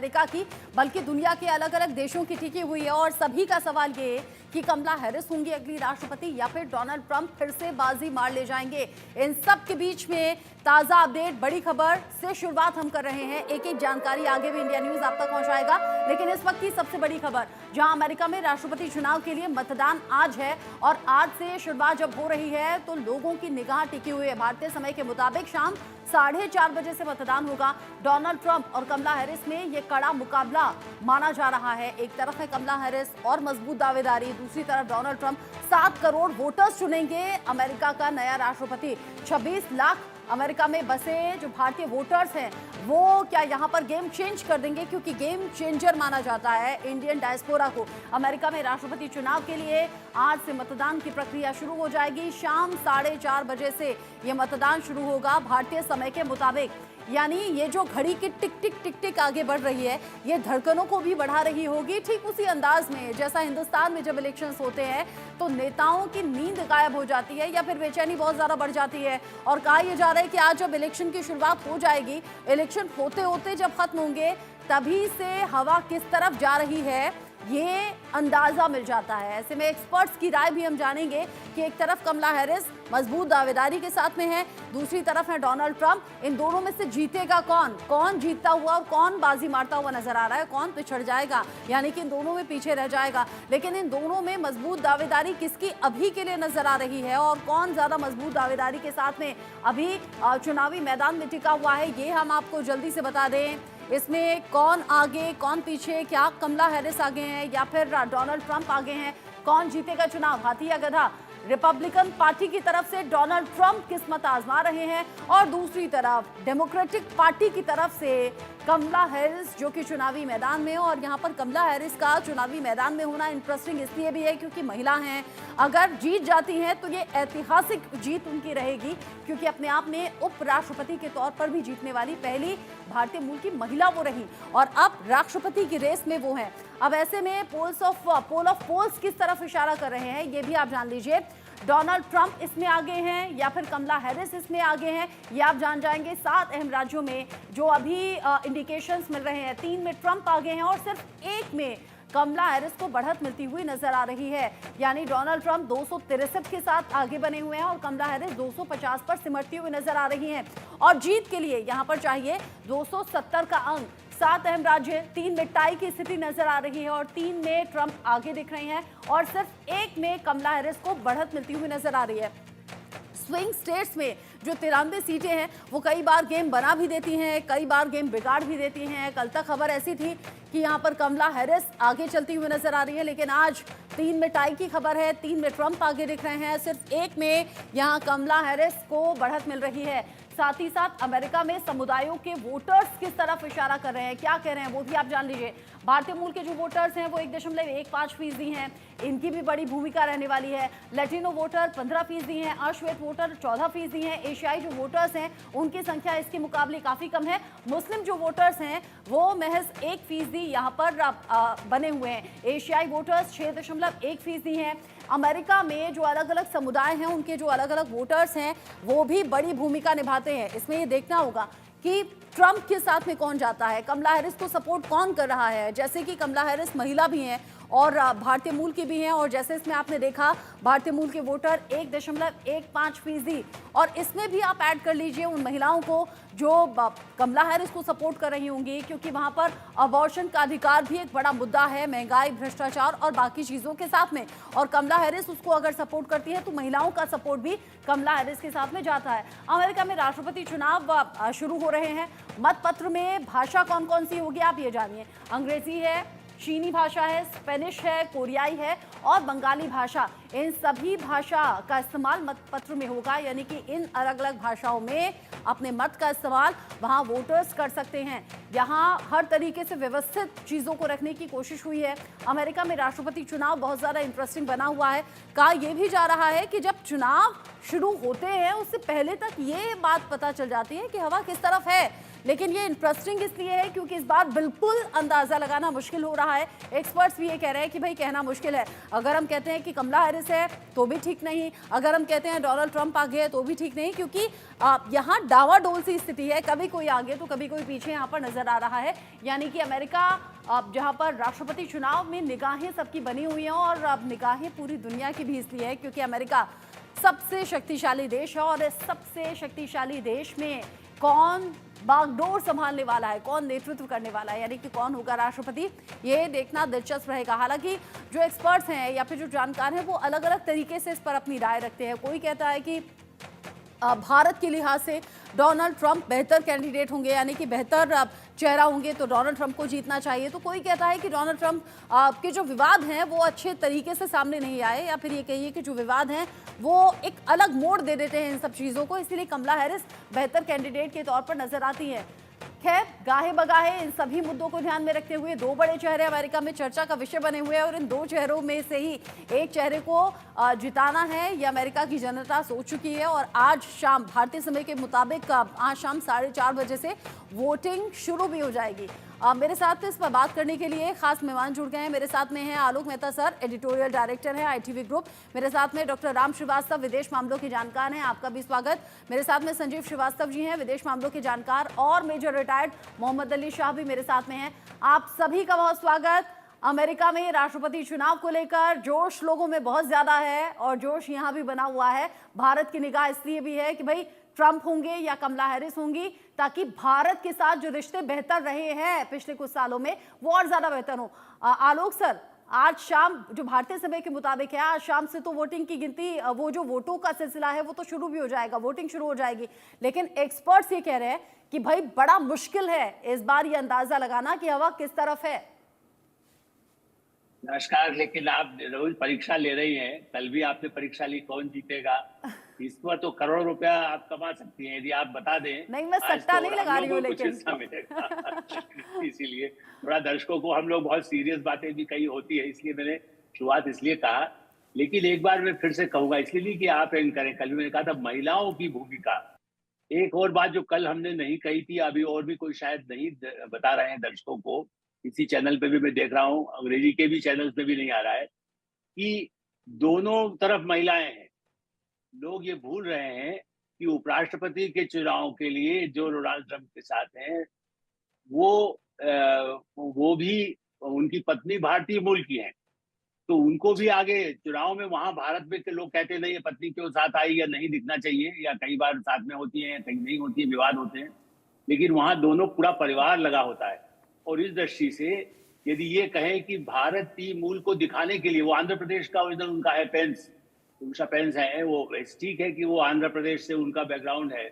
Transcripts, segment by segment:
America की बल्कि दुनिया के अलग अलग देशों की टिकी हुई है और सभी का सवाल ये है कि कमला हैरिस होंगी अगली राष्ट्रपति या फिर डोनाल्ड ट्रंप फिर से बाजी मार ले जाएंगे। इन सब के बीच में ताजा अपडेट, बड़ी खबर से शुरुआत हम कर रहे हैं। एक एक जानकारी आगे भी इंडिया न्यूज आप तक पहुंचाएगा, लेकिन इस वक्त की सबसे बड़ी खबर, जहां अमेरिका में राष्ट्रपति चुनाव के लिए मतदान आज है और आज से शुरुआत जब हो रही है तो लोगों की निगाह टिकी हुई है। भारतीय समय के मुताबिक शाम 4:30 बजे से मतदान होगा। डोनाल्ड ट्रंप और कमला हैरिस में ये कड़ा मुकाबला माना जा रहा है। एक तरफ है कमला हैरिस और मजबूत दावेदारी, दूसरी तरफ डोनाल्ड ट्रंप। 7 करोड़ वोटर्स चुनेंगे अमेरिका का नया राष्ट्रपति। 26 लाख अमेरिका में बसे जो भारतीय वोटर्स हैं वो क्या यहाँ पर गेम चेंज कर देंगे, क्योंकि गेम चेंजर माना जाता है इंडियन डायस्पोरा को। अमेरिका में राष्ट्रपति चुनाव के लिए आज से मतदान की प्रक्रिया शुरू हो जाएगी। शाम 4:30 बजे से ये मतदान शुरू होगा भारतीय समय के मुताबिक। यानी ये जो घड़ी की टिक टिक टिक टिक आगे बढ़ रही है, ये धड़कनों को भी बढ़ा रही होगी, ठीक उसी अंदाज में जैसा हिंदुस्तान में जब इलेक्शंस होते हैं तो नेताओं की नींद गायब हो जाती है या फिर बेचैनी बहुत ज्यादा बढ़ जाती है। और कहा यह जा रहा है कि आज जब इलेक्शन की शुरुआत हो जाएगी, इलेक्शन होते होते जब खत्म होंगे, तभी से हवा किस तरफ जा रही है ये अंदाजा मिल जाता है। ऐसे में एक्सपर्ट्स की राय भी हम जानेंगे कि एक तरफ कमला हैरिस मजबूत दावेदारी के साथ में है, दूसरी तरफ है डोनाल्ड ट्रंप। इन दोनों में से जीतेगा कौन, कौन जीतता हुआ और कौन बाजी मारता हुआ नजर आ रहा है, कौन पिछड़ जाएगा, यानी कि इन दोनों में पीछे रह जाएगा। लेकिन इन दोनों में मजबूत दावेदारी किसकी अभी के लिए नजर आ रही है और कौन ज्यादा मजबूत दावेदारी के साथ में अभी चुनावी मैदान में टिका हुआ है, ये हम आपको जल्दी से बता दें। इसमें कौन आगे कौन पीछे, क्या कमला हैरिस आगे हैं या फिर डोनाल्ड ट्रंप आगे हैं, कौन जीतेगा चुनाव, हाथी या गधा। रिपब्लिकन पार्टी की तरफ से डोनाल्ड ट्रंप किस्मत आजमा रहे हैं और दूसरी तरफ डेमोक्रेटिक पार्टी की तरफ से कमला हैरिस जो कि चुनावी मैदान में है। और यहाँ पर कमला हैरिस का चुनावी मैदान में होना इंटरेस्टिंग इसलिए भी है क्योंकि महिला हैं। अगर जीत जाती हैं तो ये ऐतिहासिक जीत उनकी रहेगी, क्योंकि अपने आप में उपराष्ट्रपति के तौर पर भी जीतने वाली पहली भारतीय मूल की महिला वो रही और अब राष्ट्रपति की रेस में वो हैं। अब ऐसे में पोल ऑफ पोल्स किस तरफ इशारा कर रहे हैं ये भी आप जान लीजिए। डोनाल्ड ट्रंप इसमें आगे हैं या फिर कमला हैरिस इसमें आगे हैं, ये आप जान जाएंगे 7 अहम राज्यों में जो अभी इंडिकेशंस मिल रहे हैं। 3 में ट्रंप आगे हैं और सिर्फ 1 में कमला हैरिस को बढ़त मिलती हुई नजर आ रही है। यानी डोनाल्ड ट्रंप 263 के साथ आगे बने हुए हैं और कमला हैरिस 250 पर सिमटती हुई नजर आ रही हैं। और जीत के लिए यहां पर चाहिए 270 का अंक। 7 अहम राज्य, 3 में टाई की स्थिति नजर आ रही है और 3 में ट्रंप आगे दिख रहे हैं और सिर्फ 1 में कमला हैरिस को बढ़त मिलती हुई नजर आ रही है। स्विंग स्टेट्स में जो 93 सीटें हैं वो कई बार गेम बना भी देती हैं, कई बार गेम बिगाड़ भी देती हैं। कल तक खबर ऐसी थी कि यहाँ पर कमला हैरिस आगे चलती हुई नजर आ रही है, लेकिन आज 3 में टाई की खबर है, 3 में ट्रंप आगे दिख रहे हैं, सिर्फ 1 में यहाँ कमला हैरिस को बढ़त मिल रही है। साथ ही साथ अमेरिका में समुदायों के वोटर्स किस तरफ इशारा कर रहे हैं, क्या कह रहे हैं वो भी आप जान लीजिए। भारतीय मूल के जो वोटर्स हैं वो 1.15% हैं, इनकी भी बड़ी भूमिका रहने वाली है। लैटिनो वोटर 15% हैं, अश्वेत वोटर 14% हैं। एशियाई जो वोटर्स हैं उनकी संख्या इसके मुकाबले काफी कम है। मुस्लिम जो वोटर्स हैं वो महज 1% यहाँ पर बने हुए हैं। एशियाई वोटर्स 6.1% हैं। अमेरिका में जो अलग अलग समुदाय हैं उनके जो अलग अलग वोटर्स हैं वो भी बड़ी भूमिका निभाते हैं। इसमें ये देखना होगा कि ट्रंप के साथ में कौन जाता है, कमला हैरिस को सपोर्ट कौन कर रहा है। जैसे कि कमला हैरिस महिला भी हैं और भारतीय मूल की भी हैं, और जैसे इसमें आपने देखा भारतीय मूल के वोटर 1.15%, और इसमें भी आप ऐड कर लीजिए उन महिलाओं को जो कमला हैरिस को सपोर्ट कर रही होंगी, क्योंकि वहां पर अबॉर्शन का अधिकार भी एक बड़ा मुद्दा है, महंगाई, भ्रष्टाचार और बाकी चीजों के साथ में। और कमला हैरिस उसको अगर सपोर्ट करती है तो महिलाओं का सपोर्ट भी कमला हैरिस के साथ में जाता है। अमेरिका में राष्ट्रपति चुनाव शुरू हो रहे हैं। मतपत्र में भाषा कौन कौन सी होगी आप ये जानिए। अंग्रेजी है, चीनी भाषा है, स्पेनिश है, कोरियाई है और बंगाली भाषा। इन सभी भाषा का इस्तेमाल मतपत्र में होगा, यानी कि इन अलग अलग भाषाओं में अपने मत का इस्तेमाल वहां वोटर्स कर सकते हैं। यहाँ हर तरीके से व्यवस्थित चीजों को रखने की कोशिश हुई है। अमेरिका में राष्ट्रपति चुनाव बहुत ज्यादा इंटरेस्टिंग बना हुआ है। कहा यह भी जा रहा है कि जब चुनाव शुरू होते हैं उससे पहले तक ये बात पता चल जाती है कि हवा किस तरफ है, लेकिन ये इंटरेस्टिंग इसलिए है क्योंकि इस बार बिल्कुल अंदाजा लगाना मुश्किल हो रहा है। एक्सपर्ट्स भी ये कह रहे हैं कि भाई कहना मुश्किल है। अगर हम कहते हैं कि कमला हैरिस है तो भी ठीक नहीं, अगर हम कहते हैं डोनाल्ड ट्रंप आगे है तो भी ठीक नहीं, क्योंकि यहाँ डावाडोल सी स्थिति है, कभी कोई आगे तो कभी कोई पीछे यहाँ पर नजर आ रहा है। यानी कि अमेरिका जहाँ पर राष्ट्रपति चुनाव में निगाहें सबकी बनी हुई हैं, और अब निगाहें पूरी दुनिया की भी इसलिए है क्योंकि अमेरिका सबसे शक्तिशाली देश है, और इस सबसे शक्तिशाली देश में कौन बागडोर संभालने वाला है, कौन नेतृत्व करने वाला है, यानी कि कौन होगा राष्ट्रपति, ये देखना दिलचस्प रहेगा। हालांकि जो एक्सपर्ट्स हैं या फिर जो जानकार हैं वो अलग अलग तरीके से इस पर अपनी राय रखते हैं। कोई कहता है कि भारत के लिहाज से डोनाल्ड ट्रंप बेहतर कैंडिडेट होंगे, यानी कि बेहतर चेहरा होंगे, तो डोनाल्ड ट्रंप को जीतना चाहिए। तो कोई कहता है कि डोनाल्ड ट्रंप के जो विवाद हैं वो अच्छे तरीके से सामने नहीं आए, या फिर ये कहिए कि जो विवाद हैं वो एक अलग मोड़ दे देते हैं इन सब चीज़ों को, इसीलिए कमला हैरिस बेहतर कैंडिडेट के तौर पर नजर आती है। खैर, गाहे बगाहे इन सभी मुद्दों को ध्यान में रखते हुए दो बड़े चेहरे अमेरिका में चर्चा का विषय बने हुए हैं, और इन दो चेहरों में से ही एक चेहरे को जिताना है, ये अमेरिका की जनता सोच चुकी है। और आज शाम भारतीय समय के मुताबिक आज शाम 4:30 बजे से वोटिंग शुरू भी हो जाएगी। मेरे साथ इस पर बात करने के लिए खास मेहमान जुड़ गए हैं। मेरे साथ में हैं Alok Mehta sir, editorial director हैं ITV ग्रुप। मेरे साथ में डॉक्टर राम श्रीवास्तव, विदेश मामलों के जानकार हैं, आपका भी स्वागत। मेरे साथ में संजीव श्रीवास्तव जी हैं, विदेश मामलों के जानकार, और मेजर रिटायर्ड मोहम्मद अली शाह भी मेरे साथ में हैं। आप सभी का बहुत स्वागत। अमेरिका में राष्ट्रपति चुनाव को लेकर जोश लोगों में बहुत ज्यादा है, और जोश यहाँ भी बना हुआ है। भारत की निगाह इसलिए भी है कि भाई ट्रंप होंगे या कमला हैरिस होंगी, ताकि भारत के साथ जो रिश्ते बेहतर रहे हैं पिछले कुछ सालों में वो और ज्यादा बेहतर हो। आलोक सर, आज शाम जो भारतीय समय के मुताबिक है, आज शाम से तो वोटिंग की गिनती, वो जो वोटों का सिलसिला है वो तो शुरू भी हो जाएगा, वोटिंग शुरू हो जाएगी। लेकिन एक्सपर्ट्स ये कह रहे हैं कि भाई बड़ा मुश्किल है इस बार ये अंदाजा लगाना कि हवा किस तरफ है। नमस्कार। लेकिन आप रोज परीक्षा ले रही हैं, कल भी आपने परीक्षा ली, कौन जीतेगा इस पर तो करोड़ों रुपया आप कमा सकती हैं यदि आप बता दें। नहीं, मैं सट्टा नहीं लगा रही हूँ, लेकिन इसीलिए थोड़ा दर्शकों को हम लोग बहुत सीरियस बातें भी कही होती है, इसलिए मैंने शुरुआत इसलिए कहा। लेकिन एक बार मैं फिर से कहूंगा, इसलिए नहीं कि आप एंड करें, कल भी मैंने कहा था महिलाओं की भूमिका। एक और बात जो कल हमने नहीं कही थी, अभी और भी कोई शायद नहीं बता रहे हैं दर्शकों को, इसी चैनल पे भी मैं देख रहा हूँ, अंग्रेजी के भी चैनल पे भी नहीं आ रहा है, कि दोनों तरफ महिलाएं हैं। लोग ये भूल रहे हैं कि उपराष्ट्रपति के चुनाव के लिए जो डोनाल्ड ट्रंप के साथ हैं वो भी उनकी पत्नी भारतीय मूल की हैं, तो उनको भी आगे चुनाव में, वहां भारत में के लोग कहते नहीं, ये पत्नी क्यों साथ आई या नहीं दिखना चाहिए, या कई बार साथ में होती है कहीं नहीं होती है, विवाद होते हैं, लेकिन वहां दोनों पूरा परिवार लगा होता है। और इस दृष्टि से यदि ये कहें कि भारतीय मूल को दिखाने के लिए, वो आंध्र प्रदेश का ओरिजिनल उनका है, पेंस, उषा पेंस है, वो ठीक है कि वो आंध्र प्रदेश से उनका बैकग्राउंड है,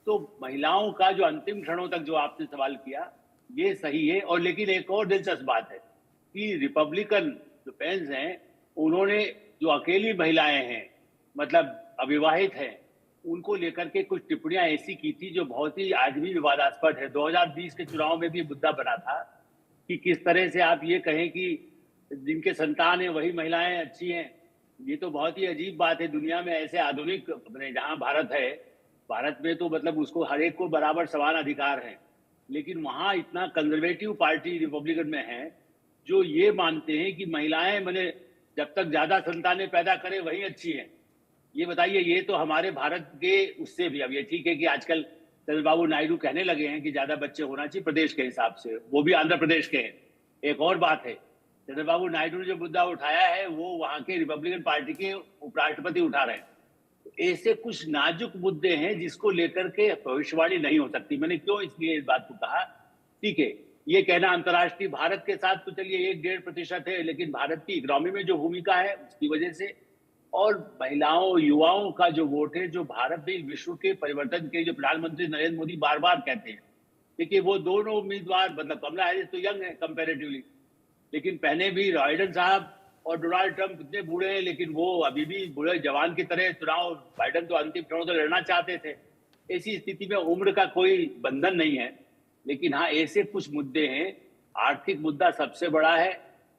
तो महिलाओं का जो अंतिम क्षणों तक जो आपने सवाल किया ये सही है। और लेकिन एक और दिलचस्प बात है कि रिपब्लिकन जो पेंस हैं, उन्होंने जो अकेली महिलाएं हैं, मतलब अविवाहित हैं, उनको लेकर के कुछ टिप्पणियां ऐसी की थी जो बहुत ही आज भी विवादास्पद है। 2020 के चुनाव में भी मुद्दा बना था कि किस तरह से आप ये कहें कि जिनके संतान है वही महिलाएं अच्छी हैं। ये तो बहुत ही अजीब बात है। दुनिया में ऐसे आधुनिक, जहां भारत है, भारत में तो मतलब उसको हर एक को बराबर समान अधिकार है, लेकिन वहां इतना कंजर्वेटिव पार्टी रिपब्लिकन में है जो ये मानते हैं कि महिलाएं मैंने जब तक ज्यादा संतानें पैदा करें वही अच्छी हैं। ये बताइए, ये तो हमारे भारत के उससे भी, अब ये ठीक है कि आजकल चंद्रबाबू नायडू कहने लगे हैं कि ज्यादा बच्चे होना चाहिए प्रदेश के हिसाब से, वो भी आंध्र प्रदेश के हैं। एक और बात है, चंद्रबाबू नायडू ने जो मुद्दा उठाया है वो वहां के रिपब्लिकन पार्टी के उपराष्ट्रपति उठा रहे हैं। तो ऐसे कुछ नाजुक मुद्दे हैं जिसको लेकर के भविष्यवाणी नहीं हो सकती। मैंने क्यों इसलिए इस बात को कहा, ठीक है, ये कहना अंतर्राष्ट्रीय भारत के साथ तो चलिए 1-1.5% है, लेकिन भारत की इकोनॉमी में जो भूमिका है उसकी वजह से, और महिलाओं युवाओं का जो वोट है, जो भारत भी विश्व के परिवर्तन के, जो प्रधानमंत्री नरेंद्र मोदी बार बार कहते हैं। देखिए, वो दोनों उम्मीदवार, मतलब कमला हैरिस तो यंग है कंपैरेटिवली, लेकिन पहले भी बाइडेन साहब और डोनाल्ड ट्रंप इतने बूढ़े हैं, लेकिन वो अभी भी बूढ़े जवान की तरह चुनाव, बाइडेन तो अंतिम क्षणों तक लड़ना चाहते थे। ऐसी स्थिति में उम्र का कोई बंधन नहीं है, लेकिन हाँ ऐसे कुछ मुद्दे हैं। आर्थिक मुद्दा सबसे बड़ा है,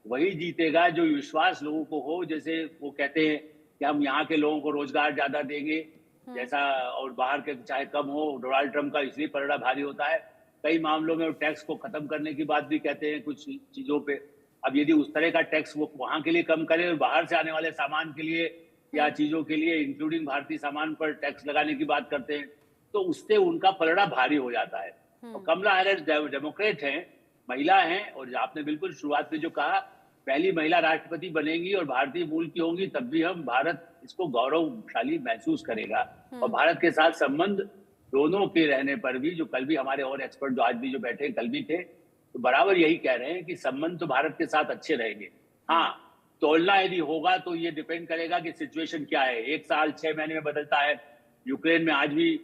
वही जीतेगा जो विश्वास लोगों को हो। जैसे वो कहते हैं कि हम यहाँ के लोगों को रोजगार ज्यादा देंगे, जैसा, और बाहर के चाहे कम हो, डोनाल्ड ट्रंप का इसलिए पलड़ा भारी होता है कई मामलों में वो टैक्स को खत्म करने की बात भी कहते हैं कुछ चीजों पे। अब यदि उस तरह का टैक्स वो वहां के लिए कम करे और बाहर से आने वाले सामान के लिए या चीजों के लिए इंक्लूडिंग भारतीय सामान पर टैक्स लगाने की बात करते हैं, तो उससे उनका पलड़ा भारी हो जाता है। और कमला हैरिस डेमोक्रेट हैं, महिला हैं, और आपने बिल्कुल शुरुआत में जो कहा, पहली महिला राष्ट्रपति बनेंगी और भारतीय मूल की होंगी, तब भी हम भारत इसको गौरवशाली महसूस करेगा। और भारत के साथ संबंध दोनों के रहने पर भी, जो कल भी हमारे और एक्सपर्ट जो आज भी जो बैठे कल भी थे, तो बराबर यही कह रहे हैं कि संबंध तो भारत के साथ अच्छे रहेंगे। हाँ, तोलना यदि होगा तो ये डिपेंड करेगा कि सिचुएशन क्या है। 1 साल 6 महीने में बदलता है। यूक्रेन में आज भी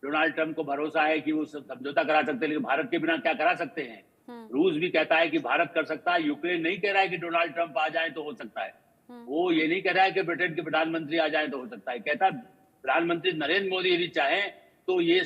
डोनाल्ड ट्रंप को भरोसा है कि वो समझौता करा सकते हैं, लेकिन भारत के बिना क्या करा सकते हैं? रूस भी कहता है कि भारत कर सकता है। यूक्रेन नहीं कह रहा है कि डोनाल्ड ट्रंप आ जाए तो हो सकता है। वो ये नहीं कह रहा है कि ब्रिटेन के प्रधानमंत्री आ जाए तो हो सकता है। कहता है प्रधानमंत्री नरेंद्र मोदी यदि चाहें तो ये